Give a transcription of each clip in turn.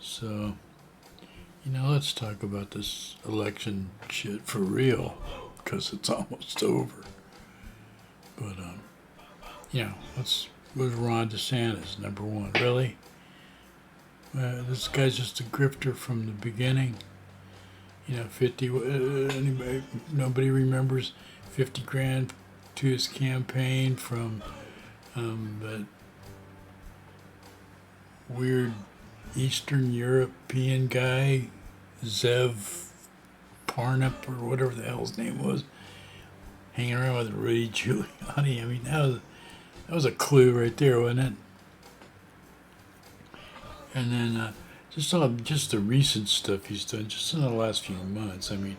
So, let's talk about this election shit for real, because it's almost over. But, what's Ron DeSantis, number one? Really? This guy's just a grifter from the beginning. 50, nobody remembers 50 grand to his campaign from that weird Eastern European guy, Zev Parnup, or whatever the hell his name was, hanging around with Rudy Giuliani. I mean, that was a clue right there, wasn't it? And then just the recent stuff he's done, just in the last few months. I mean,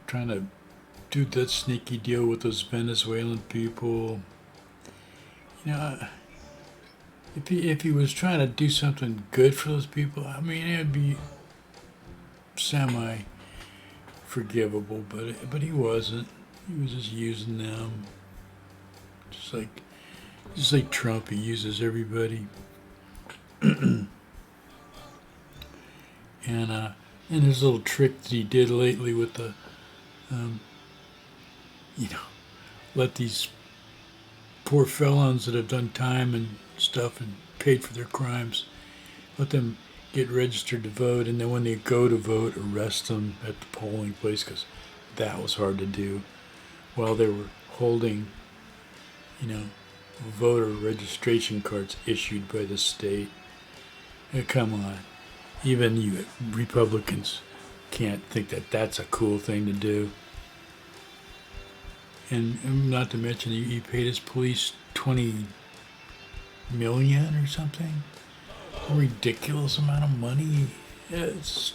trying to do that sneaky deal with those Venezuelan people. If he was trying to do something good for those people, I mean, it'd be semi forgivable, but he wasn't. He was just using them, just like Trump. He uses everybody, and his little trick that he did lately with the, let these poor felons that have done time and stuff and paid for their crimes, let them get registered to vote, and then when they go to vote, arrest them at the polling place, because that was hard to do while they were holding, voter registration cards issued by the state. Come on. Even you Republicans can't think that that's a cool thing to do. And not to mention, he paid his police $20 million or something. A ridiculous amount of money. It's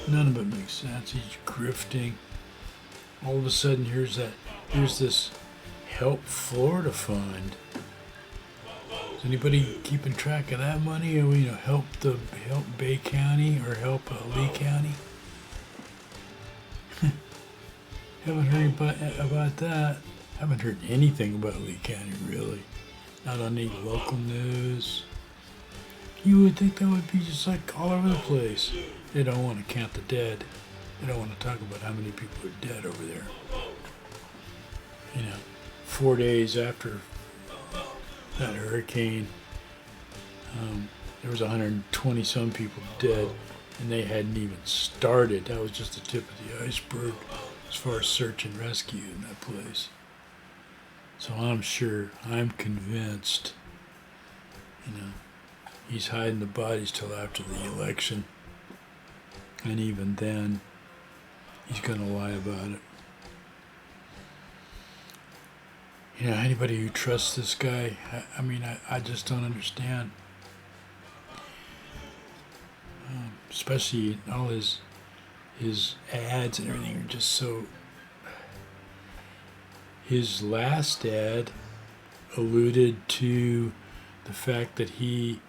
none of it makes sense. He's grifting. All of a sudden, here's this Help Florida Fund. Is anybody keeping track of that money? Or, help Bay County or help Lee County? Haven't heard about that. Haven't heard anything about Lee County, really. Not on any local news. You would think that would be just like all over the place. They don't want to count the dead. They don't want to talk about how many people are dead over there. 4 days after that hurricane, there was 120 some people dead, and they hadn't even started. That was just the tip of the iceberg as far as search and rescue in that place. So I'm convinced, he's hiding the bodies till after the election. And even then, he's going to lie about it. Anybody who trusts this guy, I just don't understand. Especially all his ads and everything are just so... His last ad alluded to the fact that he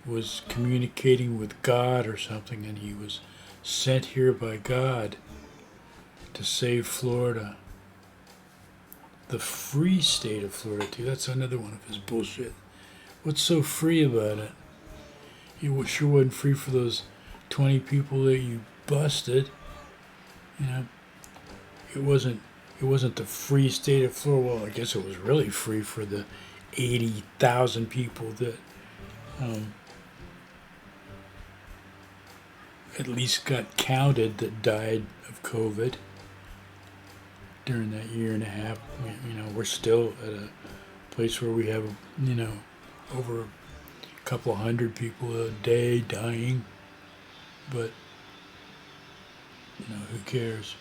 was communicating with God or something, and he was sent here by God to save Florida. The free state of Florida, too. That's another one of his bullshit. What's so free about it? It sure wasn't free for those 20 people that you busted. It wasn't the free state of Florida. Well, I guess it was really free for the 80,000 people that at least got counted that died of COVID during that year and a half. We're still at a place where we have, over a couple hundred people a day dying. But, who cares?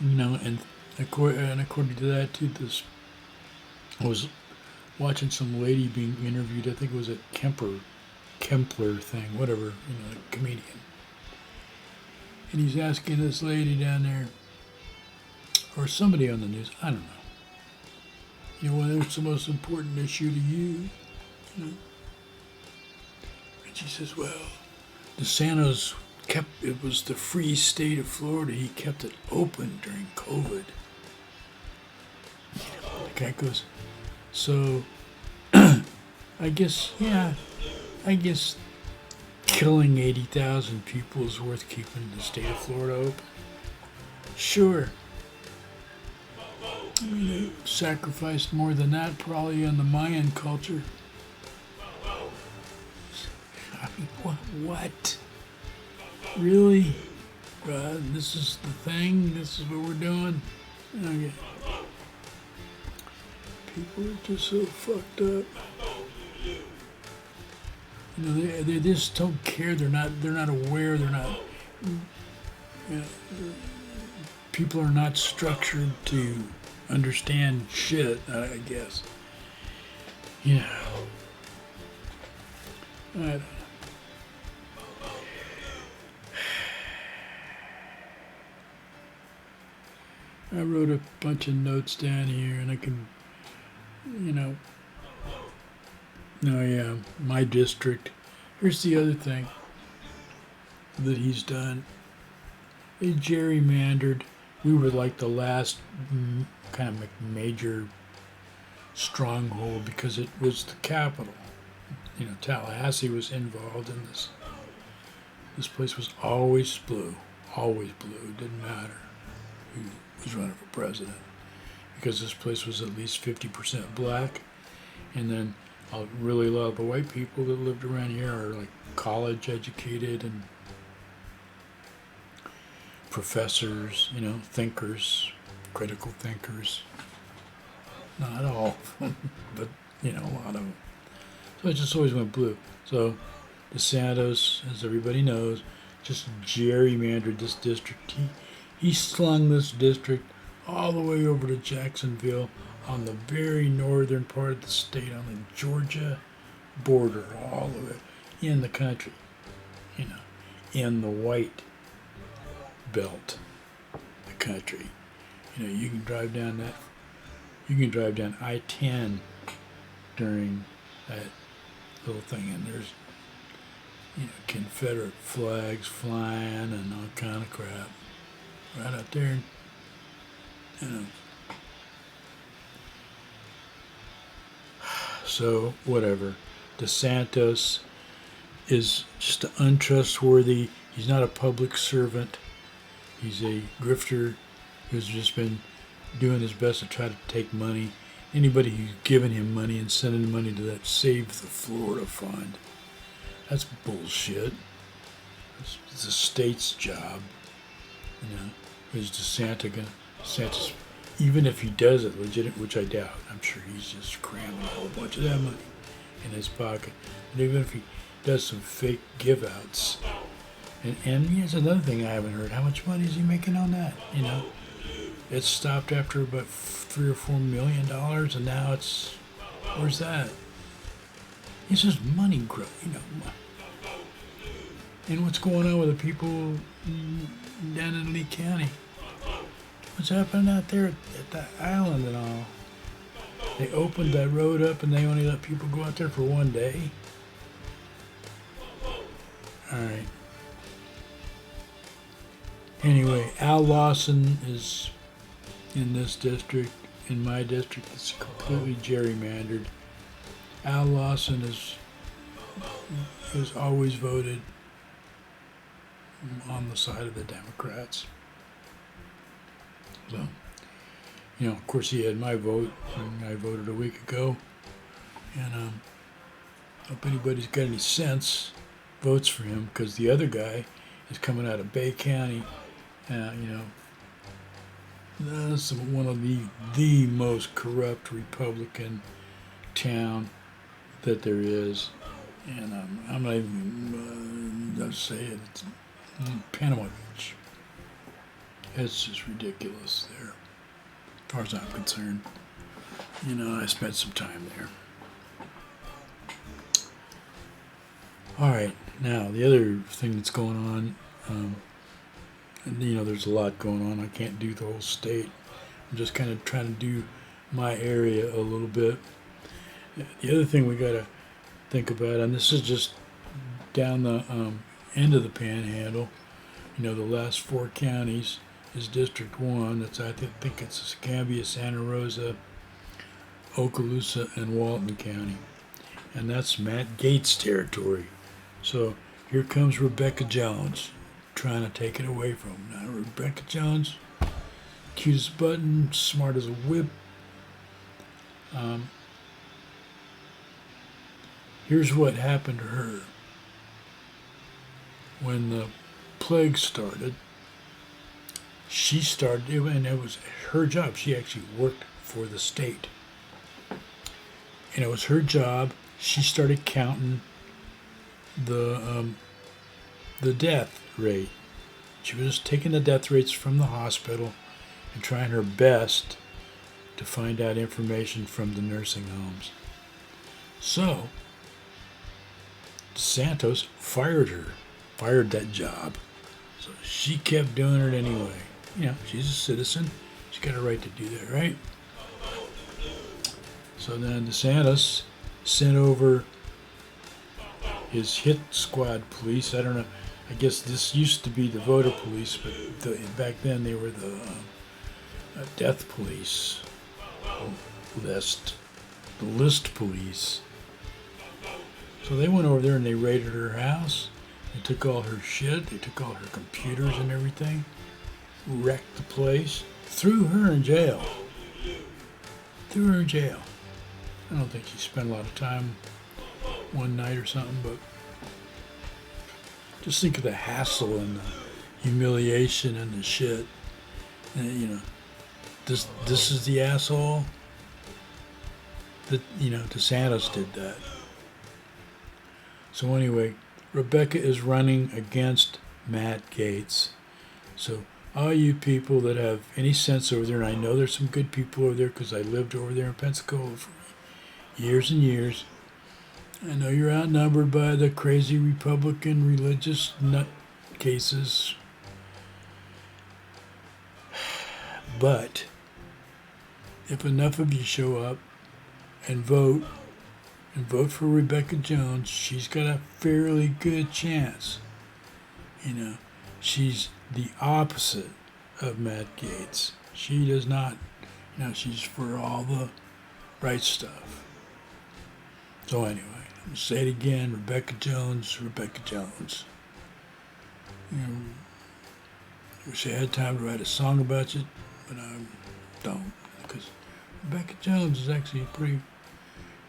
And according to that, too, I was watching some lady being interviewed. I think it was a Kempler thing, whatever, a comedian. And he's asking this lady down there, or somebody on the news, I don't know, what's the most important issue to you? And she says, well, DeSantis it was the free state of Florida. He kept it open during COVID. The guy goes, So, I guess, yeah, I guess killing 80,000 people is worth keeping the state of Florida open. Sure. I mean, they sacrificed more than that probably in the Mayan culture. I mean, what? Really? This is the thing? This is what we're doing? Okay. People are just so fucked up. You know, they just don't care. They're not aware. They're not. You know, people are not structured to understand shit. I guess. You know. I don't know. I wrote a bunch of notes down here, and I can, you know. Oh yeah, my district. Here's the other thing that he's done. He gerrymandered. We were like the last kind of major stronghold because it was the capital. You know, Tallahassee was involved in this. This place was always blue. Always blue. It didn't matter who was running for president. Because this place was at least 50% black. And then really a lot of the white people that lived around here are like college educated and professors, you know, thinkers, critical thinkers. Not all of them, but, you know, a lot of them. So it just always went blue. So DeSantis, as everybody knows, just gerrymandered this district. He slung this district all the way over to Jacksonville on the very northern part of the state, on the Georgia border, all of it in the country, you know, in the white belt, the country. You know, you can drive down I-10 during that little thing, and there's, you know, Confederate flags flying and all kind of crap right out there, you know. So, whatever. DeSantis is just untrustworthy. He's not a public servant. He's a grifter who's just been doing his best to try to take money. Anybody who's given him money and sending money to that Save the Florida Fund, that's bullshit. It's the state's job. You know, is DeSantis, even if he does it legit, which I doubt, I'm sure he's just cramming a whole bunch of that money in his pocket. And even if he does some fake give outs, and here's another thing I haven't heard. How much money is he making on that? You know, it stopped after about $3 or $4 million, and now it's, where's that? It's just money growth, you know. And what's going on with the people down in Lee County? What's happening out there at the island and all? They opened that road up and they only let people go out there for one day. Alright. Anyway, Al Lawson is in this district. In my district, it's completely gerrymandered. Al Lawson is always voted on the side of the Democrats. So, you know, of course he had my vote, and I voted a week ago. And hope anybody's got any sense votes for him, because the other guy is coming out of Bay County. You know, that's one of the most corrupt Republican town that there is. And I'm not even going to say it. It's Panama Beach. It's just ridiculous there, as far as I'm concerned. You know, I spent some time there. All right, now the other thing that's going on, and, you know, there's a lot going on. I can't do the whole state. I'm just kind of trying to do my area a little bit. The other thing we got to think about, and this is just down the end of the Panhandle, you know, the last 4 counties is District 1. That's, I think it's Escambia, Santa Rosa, Okaloosa and Walton County. And that's Matt Gaetz territory. So here comes Rebecca Jones trying to take it away from him. Now, Rebecca Jones, cute as a button, smart as a whip. Here's what happened to her. When the plague started, she started, and it was her job. She actually worked for the state. And it was her job. She started counting the death rate. She was just taking the death rates from the hospital and trying her best to find out information from the nursing homes. So, DeSantis fired that job. So she kept doing it anyway. You know, she's a citizen. She's got a right to do that, right? So then DeSantis sent over his hit squad police. I don't know. I guess this used to be the voter police, but back then they were the death police list, the list police. So they went over there and they raided her house. They took all her shit. They took all her computers and everything. Wrecked the place. Threw her in jail. I don't think she spent a lot of time one night or something, but just think of the hassle and the humiliation and the shit. And, you know, this is the asshole that, you know, DeSantis did that. So anyway, Rebecca is running against Matt Gaetz. So all you people that have any sense over there, and I know there's some good people over there because I lived over there in Pensacola for years and years. I know you're outnumbered by the crazy Republican religious nutcases. But if enough of you show up and vote for Rebecca Jones, she's got a fairly good chance. You know, she's the opposite of Matt Gaetz. She does not, you know, she's for all the right stuff. So anyway, I'm going to say it again, Rebecca Jones. You know, I wish I had time to write a song about it, but I don't, because Rebecca Jones is actually pretty.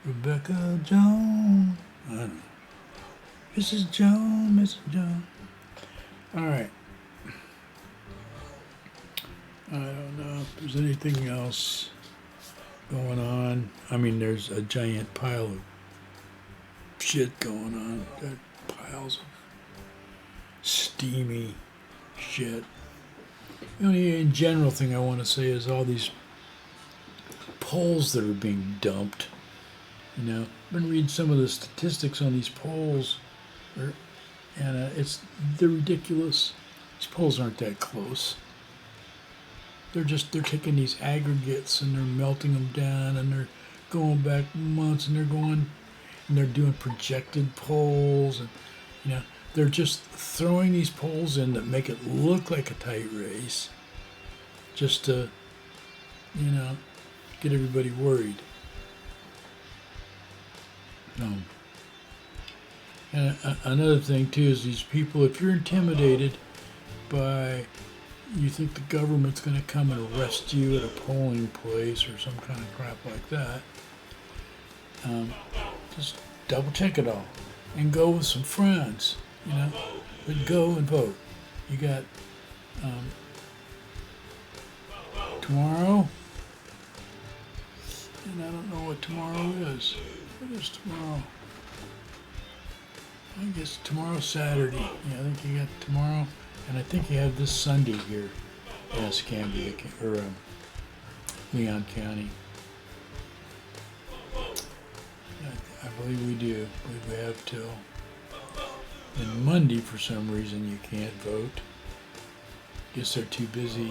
Rebecca Jones. I don't know. Mrs. Jones. All right. I don't know if there's anything else going on. I mean, there's a giant pile of shit going on. There piles of steamy shit. The only general thing I want to say is all these polls that are being dumped. You know, I've been reading some of the statistics on these polls, and they're ridiculous. These polls aren't that close. They're taking these aggregates and they're melting them down and they're going back months and they're doing projected polls and, you know, they're just throwing these polls in that make it look like a tight race, just to, you know, get everybody worried. And another thing too is these people, if you're intimidated by, you think the government's going to come and arrest you at a polling place or some kind of crap like that, just double check it all and go with some friends, you know, but go and vote. You got tomorrow, and I don't know what tomorrow is. What is tomorrow? I guess tomorrow's Saturday. Yeah, I think you got tomorrow, and I think you have this Sunday here in Escambia or Leon County. I believe we do. I believe we have till. And Monday, for some reason, you can't vote. Guess they're too busy.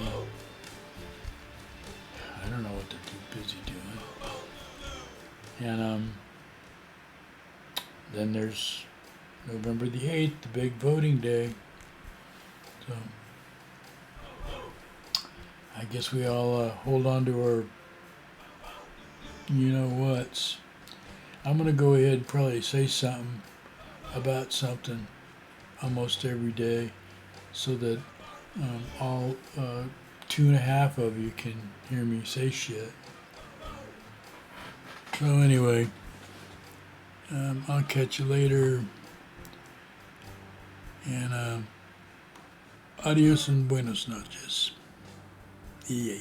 I don't know what they're too busy doing. And then there's November the 8th, the big voting day. So I guess we all hold on to our you know what? I'm going to go ahead and probably say something about something almost every day so that all 2.5 of you can hear me say shit. So anyway, I'll catch you later, and adios and buenos noches. Yay.